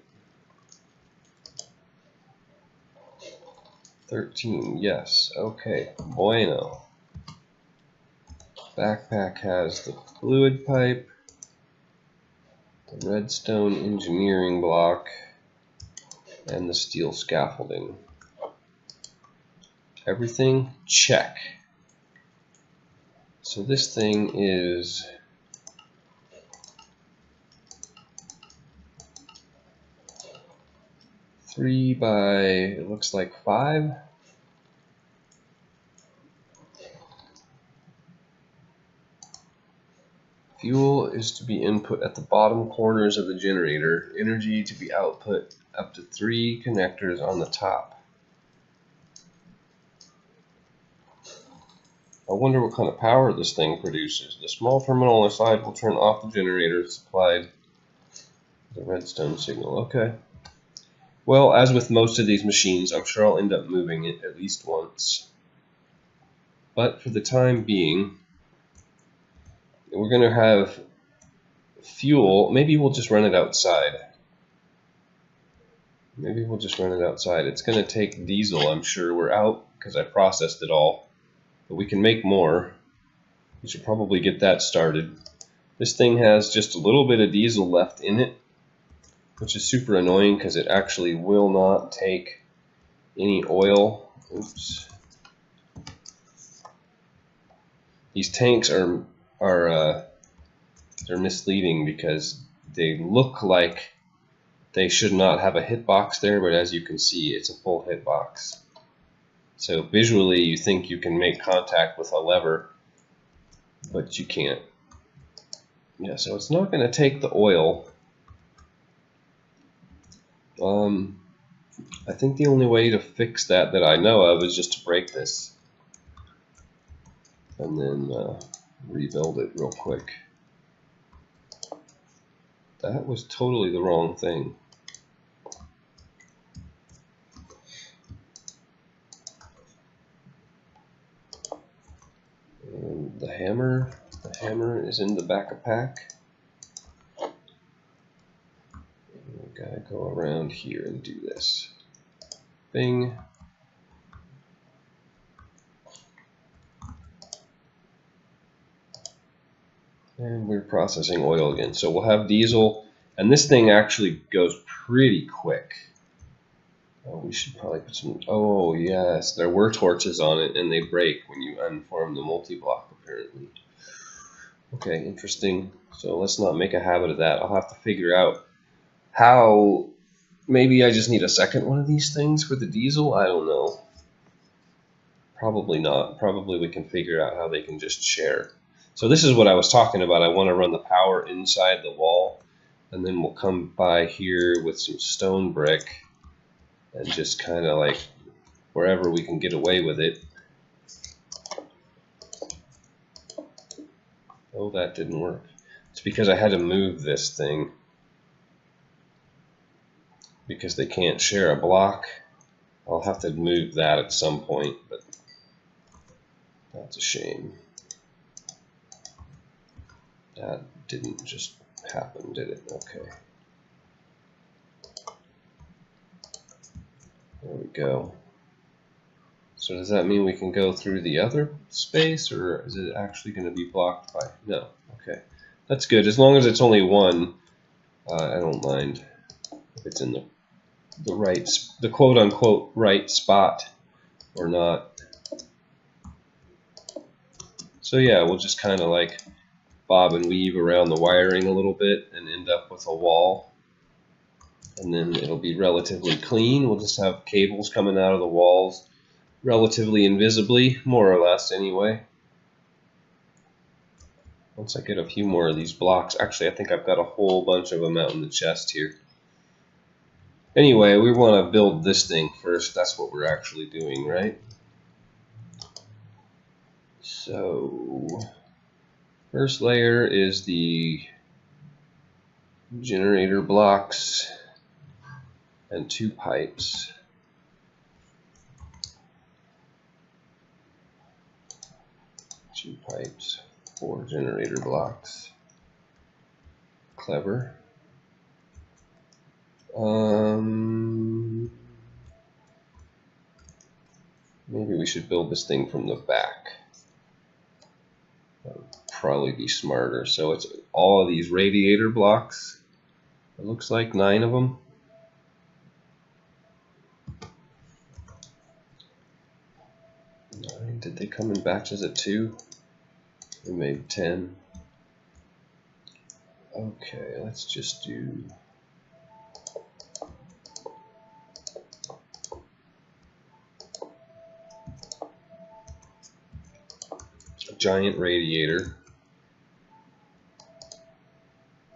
13, yes. Okay, bueno. Backpack has the fluid pipe. the redstone engineering block, and the steel scaffolding. Everything check. So this thing is 3 by, it looks like 5. Fuel is to be input at the bottom corners of the generator. Energy to be output up to 3 connectors on the top. I wonder what kind of power this thing produces. The small terminal on the side will turn off the generator supplied the redstone signal. Okay. Well, as with most of these machines, I'm sure I'll end up moving it at least once. But for the time being, we're going to have fuel. Maybe we'll just run it outside. Maybe we'll just run it outside. It's going to take diesel, I'm sure. We're out because I processed it all. But we can make more. We should probably get that started. This thing has just a little bit of diesel left in it, which is super annoying because it actually will not take any oil. Oops. These tanks are they're misleading because they look like they should not have a hitbox there, but as you can see, it's a full hitbox. So visually, you think you can make contact with a lever, but you can't. Yeah, so it's not going to take the oil. I think the only way to fix that I know of is just to break this and then rebuild it real quick. That was totally the wrong thing. And the hammer is in the back of pack. We gotta go around here and do this. Bing. And we're processing oil again. So we'll have diesel, and this thing actually goes pretty quick. Oh, we should probably put some, oh yes, there were torches on it and they break when you unform the multi-block apparently. Okay, interesting. So let's not make a habit of that. I'll have to figure out how, maybe I just need a second one of these things for the diesel, I don't know. Probably not. Probably we can figure out how they can just share. So this is what I was talking about. I want to run the power inside the wall, and then we'll come by here with some stone brick and just kind of like wherever we can get away with it. Oh, that didn't work. It's because I had to move this thing because they can't share a block. I'll have to move that at some point, but that's a shame. That didn't just happen, did it? Okay. There we go. So does that mean we can go through the other space, or is it actually going to be blocked by? No. Okay. That's good. As long as it's only one, I don't mind if it's in the right, the quote-unquote right spot or not. So yeah, we'll just kind of like bob and weave around the wiring a little bit and end up with a wall. And then it'll be relatively clean. We'll just have cables coming out of the walls relatively invisibly, more or less anyway. Once I get a few more of these blocks, actually I think I've got a whole bunch of them out in the chest here. Anyway, we want to build this thing first. That's what we're actually doing, right? So first layer is the generator blocks and 2 pipes. Two pipes, 4 generator blocks. Clever. Maybe we should build this thing from the back. That would probably be smarter. So it's all of these radiator blocks It looks like 9 of them. Did they come in batches of 2? We made 10. Okay, let's just do a giant radiator.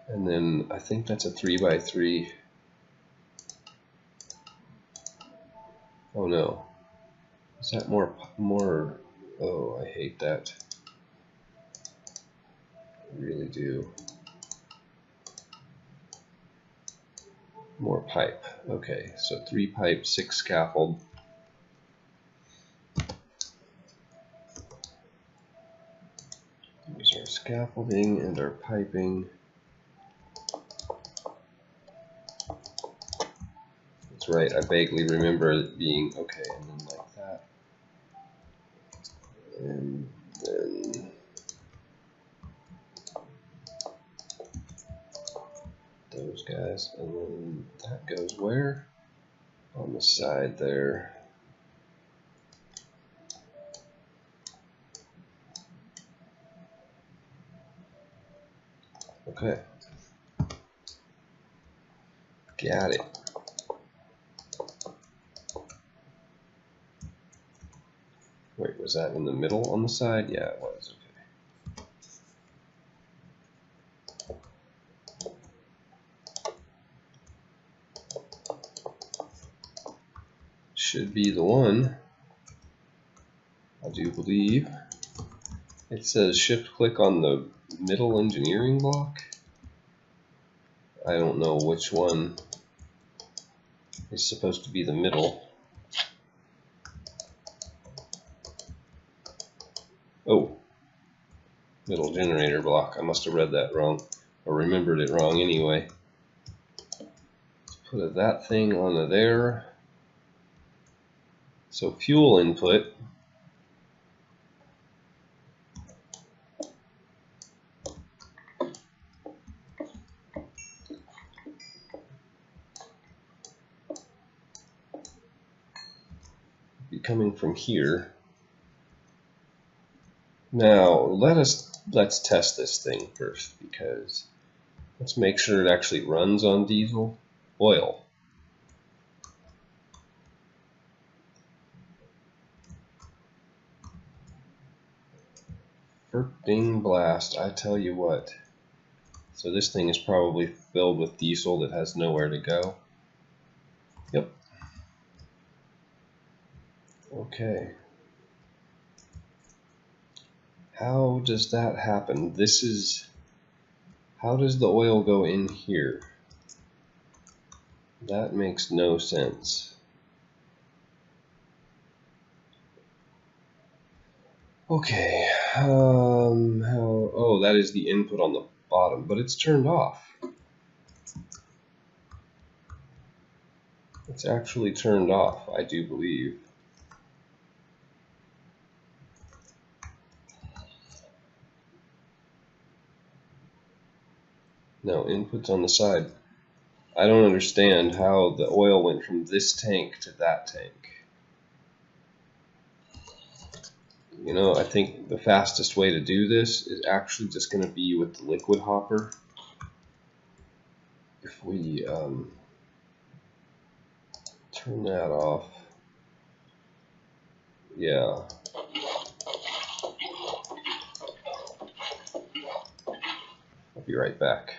And then I think that's a 3x3. Oh no. Is that more? Oh, I hate that. I really do. More pipe. Okay, so 3 pipe, 6 scaffold. There's our scaffolding and our piping. That's right, I vaguely remember it being okay, and then like that. And then those guys, and then that goes where? On the side there. Okay. Got it. Wait, was that in the middle on the side? Yeah, it was. Okay. Should be the one. I do believe. It says shift click on the middle engineering block. I don't know which one is supposed to be the middle. Oh, middle generator block. I must have read that wrong, or remembered it wrong anyway. Let's put that thing onto there. So fuel input. Be coming from here. Now let's test this thing first, because let's make sure it actually runs on diesel oil. Ding blast, I tell you what. So this thing is probably filled with diesel that has nowhere to go. Yep. Okay. How does that happen? How does the oil go in here? That makes no sense. Okay, oh, that is the input on the bottom, but it's turned off. It's actually turned off, I do believe. No, input's on the side. I don't understand how the oil went from this tank to that tank. You know, I think the fastest way to do this is actually just going to be with the liquid hopper. If we turn that off, yeah. I'll be right back.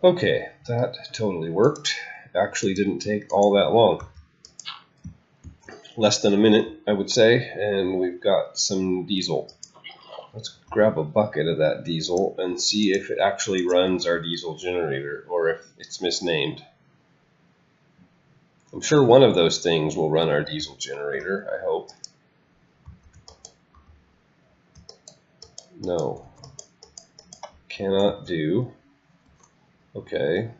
Okay, that totally worked. Actually didn't take all that long. Less than a minute, I would say, and we've got some diesel. Let's grab a bucket of that diesel and see if it actually runs our diesel generator, or if it's misnamed. I'm sure one of those things will run our diesel generator, I hope. No. Cannot do. Okay.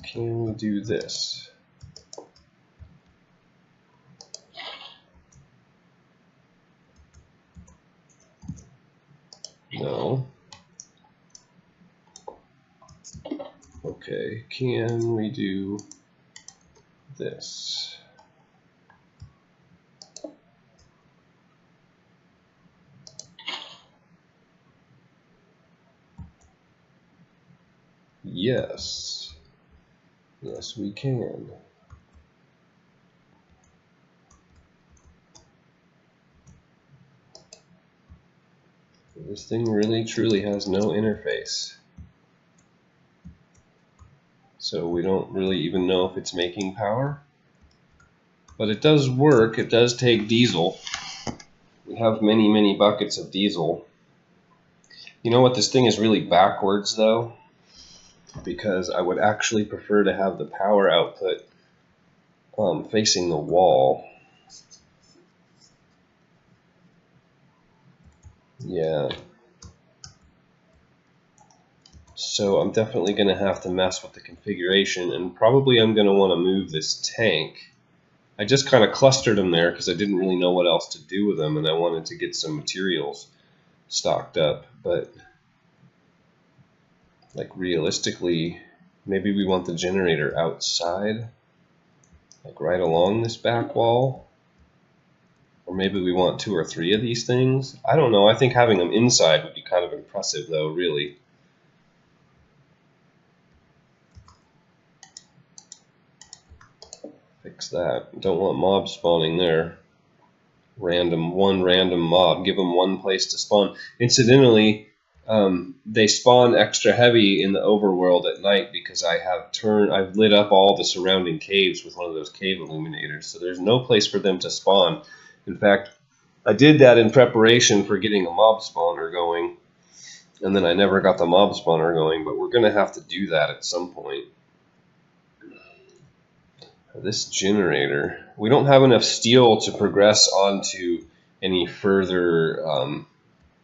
Can we do this? No. Okay, can we do this? Yes. Yes, we can. This thing really truly has no interface. So we don't really even know if it's making power. But it does work. It does take diesel. We have many, many buckets of diesel. You know what? This thing is really backwards though, because I would actually prefer to have the power output facing the wall. Yeah. So I'm definitely going to have to mess with the configuration, and probably I'm going to want to move this tank. I just kind of clustered them there because I didn't really know what else to do with them, and I wanted to get some materials stocked up. But like realistically, maybe we want the generator outside, like right along this back wall. Or maybe we want 2 or 3 of these things. I don't know. I think having them inside would be kind of impressive though, really. Fix that. Don't want mobs spawning there. One random mob. Give them one place to spawn. Incidentally, they spawn extra heavy in the overworld at night because I've lit up all the surrounding caves with one of those cave illuminators. So there's no place for them to spawn. In fact, I did that in preparation for getting a mob spawner going, and then I never got the mob spawner going. But we're going to have to do that at some point. This generator, we don't have enough steel to progress onto any further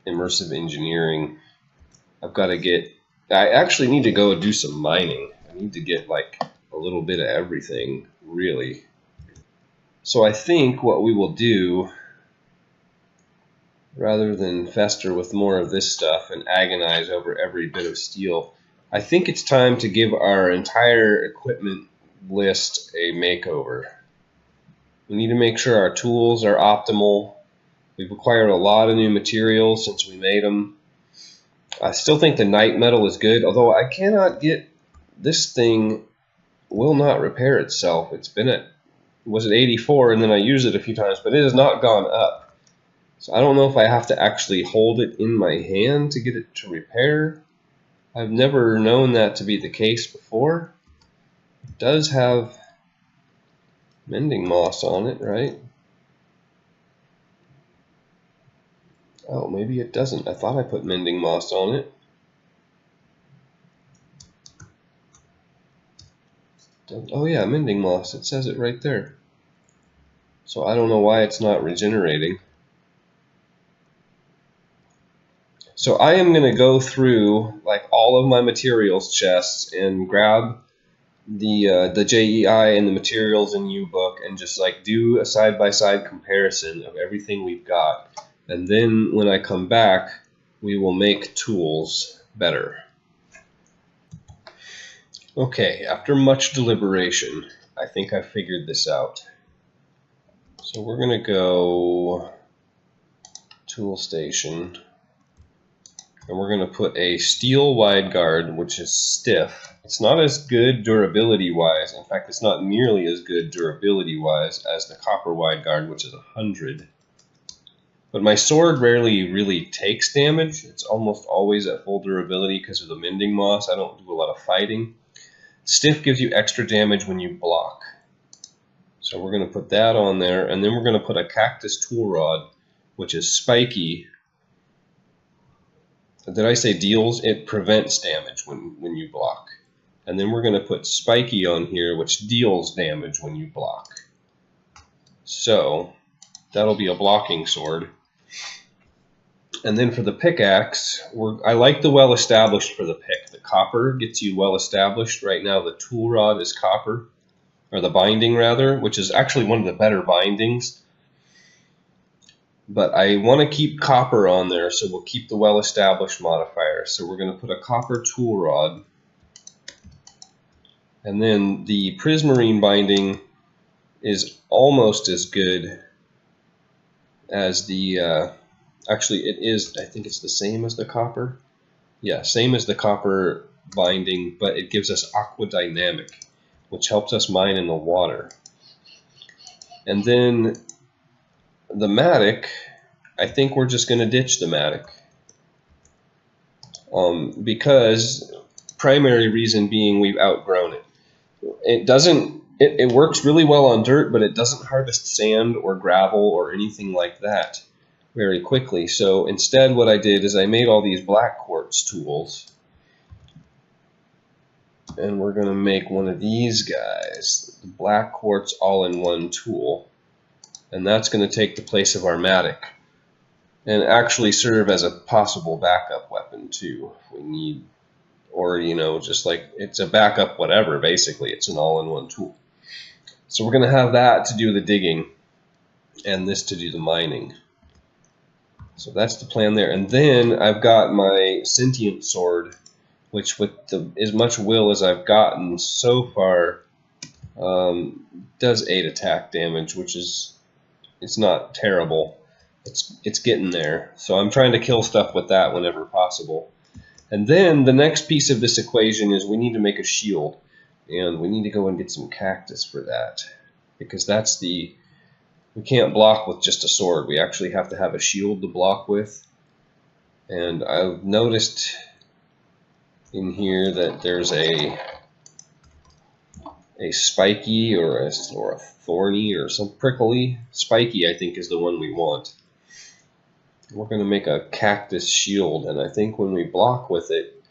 immersive engineering. I actually need to go do some mining. I need to get like a little bit of everything, really. So I think what we will do, rather than fester with more of this stuff and agonize over every bit of steel, I think it's time to give our entire equipment list a makeover. We need to make sure our tools are optimal. We've acquired a lot of new materials since we made them. I still think the night metal is good, although I cannot get this thing, will not repair itself. It's been at, was at 84, and then I used it a few times, but it has not gone up. So I don't know if I have to actually hold it in my hand to get it to repair. I've never known that to be the case before. It does have mending moss on it, right? Oh, maybe it doesn't. I thought I put mending moss on it. Oh yeah, mending moss. It says it right there. So I don't know why it's not regenerating. So I am going to go through like all of my materials chests and grab the JEI and the materials in U-Book and just like do a side-by-side comparison of everything we've got. And then when I come back, we will make tools better. Okay, after much deliberation, I think I figured this out. So we're going to go tool station, and we're going to put a steel wide guard, which is stiff. It's not as good durability-wise. In fact, it's not nearly as good durability-wise as the copper wide guard, which is 100. But my sword rarely really takes damage. It's almost always at full durability because of the mending moss. I don't do a lot of fighting. Stiff gives you extra damage when you block. So we're going to put that on there, and then we're going to put a cactus tool rod, which is spiky. Did I say deals? It prevents damage when you block. And then we're going to put spiky on here, which deals damage when you block. So that'll be a blocking sword. And then for the pickaxe, I like the well-established for the pick. The copper gets you well-established. Right now the tool rod is copper, or the binding rather, which is actually one of the better bindings. But I want to keep copper on there, so we'll keep the well-established modifier. So we're going to put a copper tool rod. And then the prismarine binding is almost as good as the, actually it is, I think it's the same as the copper. Yeah, same as the copper binding, but it gives us aquadynamic, which helps us mine in the water. And then the matic, I think we're just going to ditch the matic. Because primary reason being we've outgrown it. It works really well on dirt, but it doesn't harvest sand or gravel or anything like that very quickly. So instead what I did is I made all these black quartz tools. And we're going to make one of these guys, the black quartz all-in-one tool. And that's going to take the place of our matic and actually serve as a possible backup weapon too if we need, or just like it's a backup whatever. Basically it's an all-in-one tool. So we're going to have that to do the digging and this to do the mining. So that's the plan there. And then I've got my sentient sword, which with as much will as I've gotten so far does 8 attack damage, which is, it's not terrible. It's getting there. So I'm trying to kill stuff with that whenever possible. And then the next piece of this equation is we need to make a shield. And we need to go and get some cactus for that. Because that's we can't block with just a sword. We actually have to have a shield to block with. And I've noticed in here that there's a spiky or a thorny or some prickly. Spiky, I think, is the one we want. We're going to make a cactus shield, and I think when we block with it,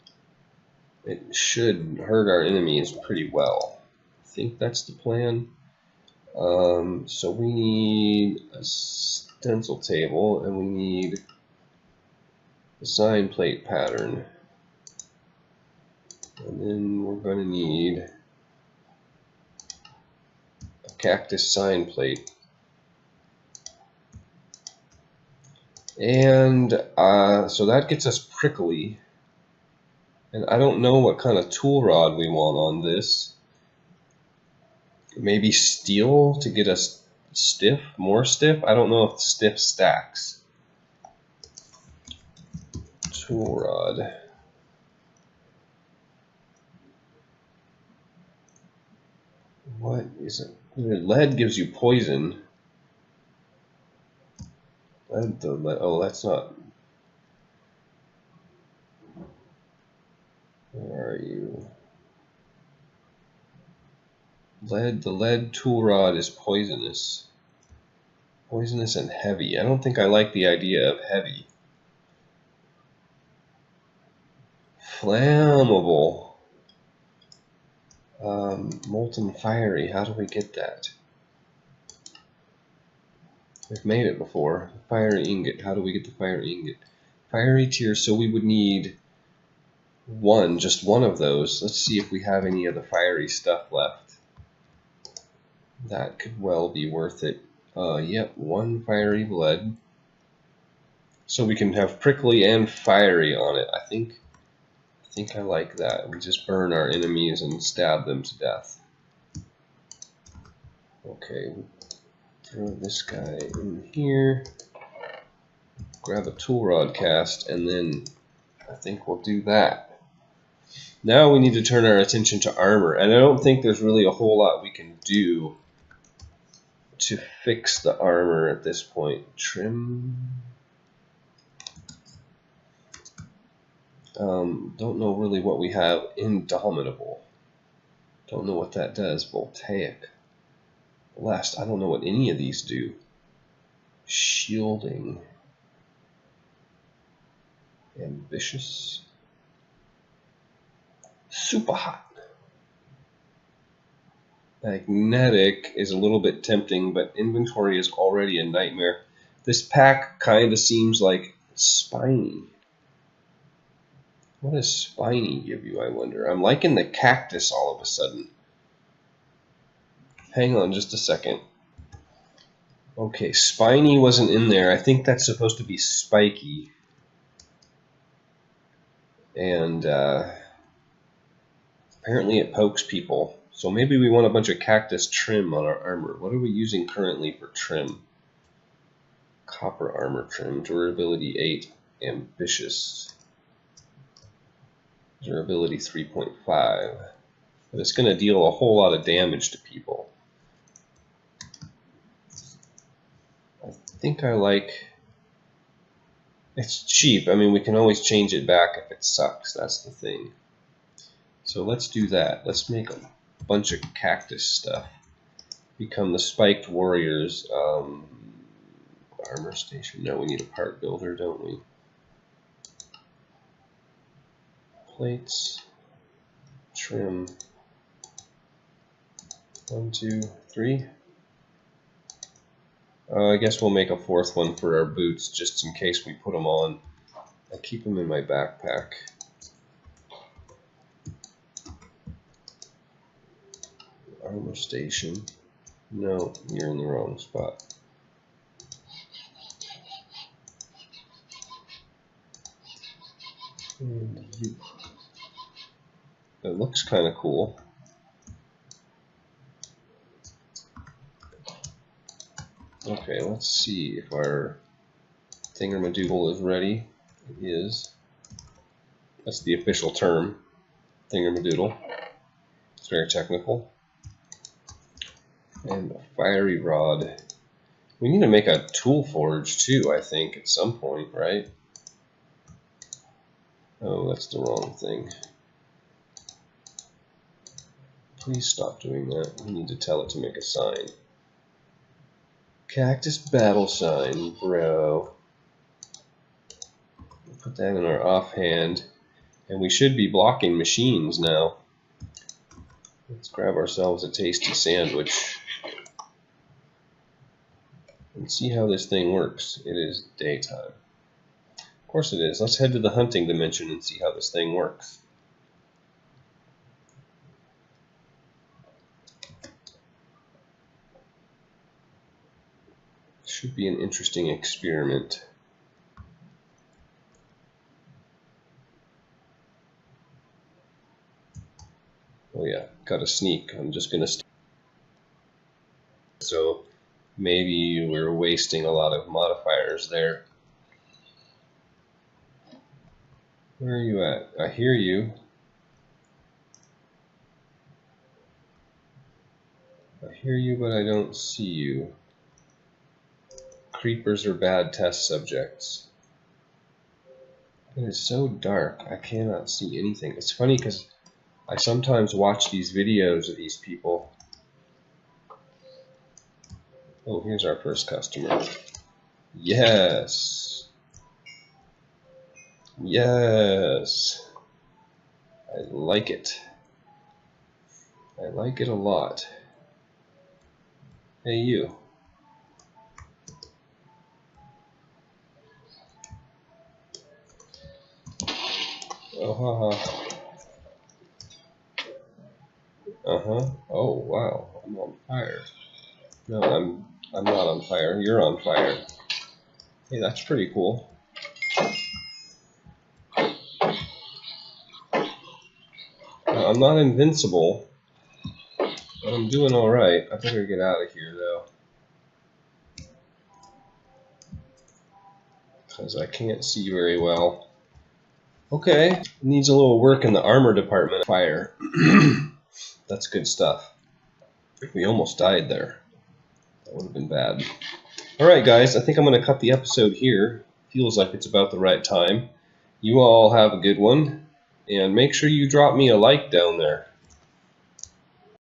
it should hurt our enemies pretty well. I think that's the plan. So we need a stencil table, and we need a sign plate pattern. And then we're going to need a cactus sign plate. And so that gets us prickly. And I don't know what kind of tool rod we want on this. Maybe steel to get us stiff, more stiff? I don't know if stiff stacks. Tool rod. What is it? Lead gives you poison. Oh, that's not. Where are you? The lead tool rod is poisonous. Poisonous and heavy. I don't think I like the idea of heavy. Flammable. Molten fiery. How do we get that? We've made it before. Fiery ingot. How do we get the fiery ingot? Fiery tier. So we would need just one of those. Let's see if we have any of the fiery stuff left. That could well be worth it. Yep, 1 fiery lead. So we can have prickly and fiery on it. I think I like that. We just burn our enemies and stab them to death. Okay, throw this guy in here. Grab a tool rod cast, and then I think we'll do that. Now we need to turn our attention to armor, and I don't think there's really a whole lot we can do to fix the armor at this point. Trim. Don't know really what we have. Indomitable. Don't know what that does. Voltaic. Blessed. I don't know what any of these do. Shielding. Ambitious. Super hot. Magnetic is a little bit tempting, but inventory is already a nightmare. This pack kind of seems like spiny. What does spiny give you, I wonder? I'm liking the cactus all of a sudden. Hang on just a second. Okay, spiny wasn't in there. I think that's supposed to be spiky. And apparently it pokes people. So maybe we want a bunch of cactus trim on our armor. What are we using currently for trim? Copper armor trim, durability 8, ambitious. Durability 3.5. But it's going to deal a whole lot of damage to people. I think I like... It's cheap. I mean, we can always change it back if it sucks. That's the thing. So let's do that. Let's make a bunch of cactus stuff. Become the spiked warriors. Armor station. No, we need a part builder, don't we? Plates. Trim. 1, 2, 3. I guess we'll make a fourth one for our boots, just in case we put them on. I'll keep them in my backpack. Armor station. No, you're in the wrong spot. And you. It looks kind of cool. Okay, let's see if our thingermadoodle is ready. It is. That's the official term, thingermadoodle. It's very technical. And a fiery rod. We need to make a tool forge too, I think, at some point, right? Oh, that's the wrong thing. Please stop doing that. We need to tell it to make a sign. Cactus battle sign, bro. We'll put that in our offhand. And we should be blocking machines now. Let's grab ourselves a tasty sandwich. And see how this thing works. It is daytime. Of course it is. Let's head to the hunting dimension and see how this thing works. Should be an interesting experiment. Oh yeah, gotta sneak. I'm just gonna so maybe we're wasting a lot of modifiers there. Where are you at? I hear you. I hear you, but I don't see you. Creepers are bad test subjects. It is so dark, I cannot see anything. It's funny because I sometimes watch these videos of these people. Oh, here's our first customer. Yes. Yes. I like it. I like it a lot. Hey, you. Oh, haha. Uh-huh. Oh, wow. I'm on fire. No, I'm not on fire. You're on fire. Hey, that's pretty cool. I'm not invincible, but I'm doing all right. I better get out of here, though, because I can't see very well. Okay, needs a little work in the armor department. Fire. That's good stuff. We almost died there. That would have been bad. Alright guys, I think I'm going to cut the episode here. Feels like it's about the right time. You all have a good one, and make sure you drop me a like down there.